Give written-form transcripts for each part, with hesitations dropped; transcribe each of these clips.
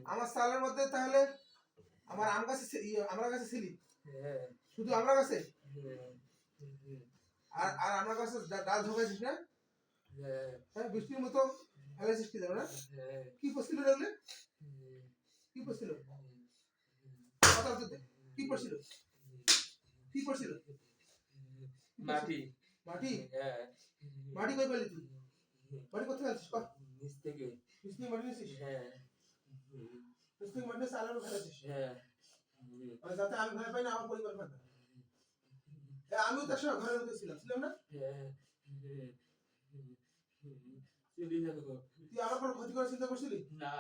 আমার সালের মধ্যে তাহলে আমার আম গাছে আমরা গাছে ছিলি হ্যাঁ শুধু আমরা গাছে হ্যাঁ আর আর আমরা গাছে ডাল ঢোকাইছিস না হ্যাঁ হ্যাঁ বৃষ্টির মতো ফেলেছিস কি জানো না হ্যাঁ কি পড়ছিল দেখলে কি পড়ছিল কথা বলতে কি পড়ছিল কি পড়ছিল মাটি মাটি হ্যাঁ মাটি কই পেলি তুই মাটি কোথায় আছিস কর নিচ থেকে নিচ থেকে মাটি নিছিস হ্যাঁ নিচ থেকে মাটি নিয়ে আলু ফেলেছিস হ্যাঁ মানে যাতে আমি ভয় পাই না আমার পরিবার ভয় পায় আমিও তার সঙ্গে ঘরের মধ্যে ছিলাম না হ্যাঁ চলে যাবো তুই আমার কোনো ক্ষতি করার চিন্তা করছিলি না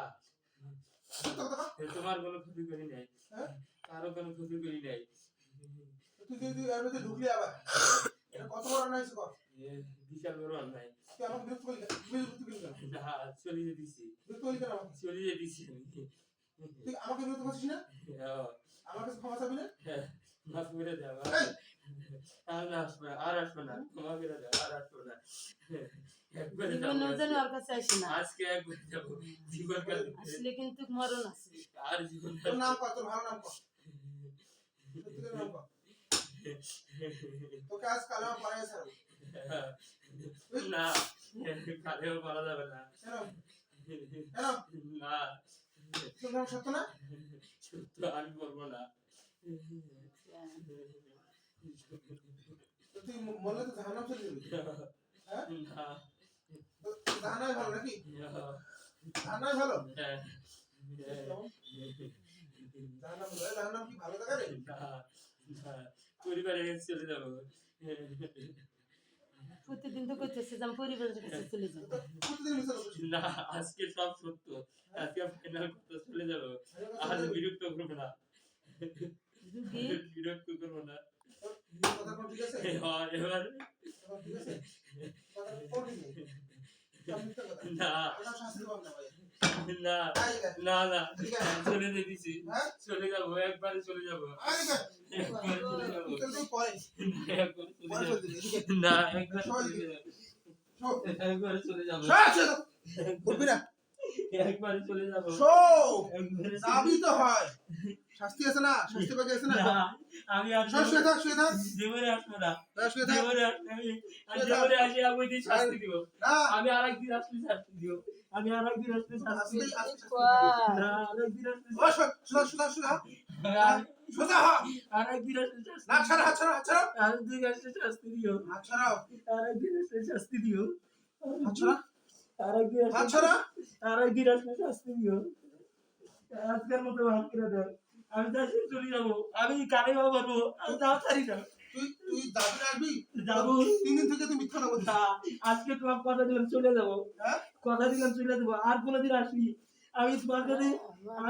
তোমার কোনো ক্ষতি করি নাই হ্যাঁ কারো কোনো ক্ষতি করি নাই তুই এর মধ্যে ঢুকলি আবার এটা কত বড় অন্যায় হয়েছে কর বিশাল বড় অন্যায় তুই আমাকে বিরক্ত করলি কেন বিরক্ত করলি কেন না চলে যেতেছি বিরক্ত করলি কেন আমাকে চলে যেতেছি তুই আমাকে বিরক্ত করছিস না আমার কাছে ক্ষমা চাবি না মাফ করে দাও আর আসবো না আর আসবো না ক্ষমা করে দাও আর আসবো না একবারে আজকে একবার যাবো জীবন আসলে কিন্তু মরণ আছে আর জীবন তোর নাম কর তোর ভালো নাম কর সত্যিকার নাম কর তোকে আজ কালেমা পড়াই ছাড়বো না কালেও পারা যাবে না কেন না তোর নাম সত্য না সত্য আমি বলবো না তুই মরলে তো জাহান্নাম চলে যাবি হ্যাঁ না জাহান্নামই ভালো নাকি জাহান্নামই ভালো জাহান্নাম কি ভালো জায়গা রে পরিবারের কাছে চলে যাবো প্রতিদিন তো করতেছে যে আমি পরিবারের কাছে চলে যাবো প্রতিদিন মিশা করছিস না আজকে সব সত্য আজকে ফাইনাল কথা চলে যাবো আজ বিরক্ত করবো না বিরক্ত করবো না কথা কোন ঠিক আছে হ্যাঁ এবার কথা ঠিক আছে কথা কোন ঠিক আছে না আমরা শাস্তি পাবো না ভাই না আইগা না না আইগা চলে যেতেছি হ্যাঁ চলে যাবো একবারে চলে যাবো আইগা একবারে চলে যাবো তুই পরে একবারে চলে পরে যাবো চল দিবি না একবারে চলে যাবো শো একবারে চলে যাবো বলবি না একবারে চলে যাবো শো একবারে দাবি তো হয় শাস্তি আছে না শাস্তি পাকে আছে না না আমি আর শুয়ে থাক জীবনে আসবো না শুয়ে থাক জীবনে আমি জীবনে আসি আমি দিন শাস্তি দিব না আমি আরেকদিন আসলে শাস্তি দিব আমি আরেকদিন আসলে শাস্তি দিব না আরেকদিন আসলে ও শুধা শুধা আরেকদিন আসলে শাস্তি না ছাড়া ছাড়া ছাড়া আরেকদিন আসলে শাস্তি দিও হাত ছাড়াও আরেকদিন আসলে শাস্তি দিও হাত ছাড়া আরেকদিন হাত ছাড়া আরেকদিন আসলে শাস্তি দিও আজকের মতো মাফ করে দাও আমি দেশে চলে যাবো আমি কানে পাবো আমি তাও ছাড়ি না তুই দাবি রাখবি যাবো 3 দিন থেকে তুই মিথ্যা কথা বলছিস না আজকে তোমার কথা দিলাম চলে যাবো হ্যাঁ কথা দিলাম চলে যাবো আর কোনোদিন আসবি আমি তোমার কাছে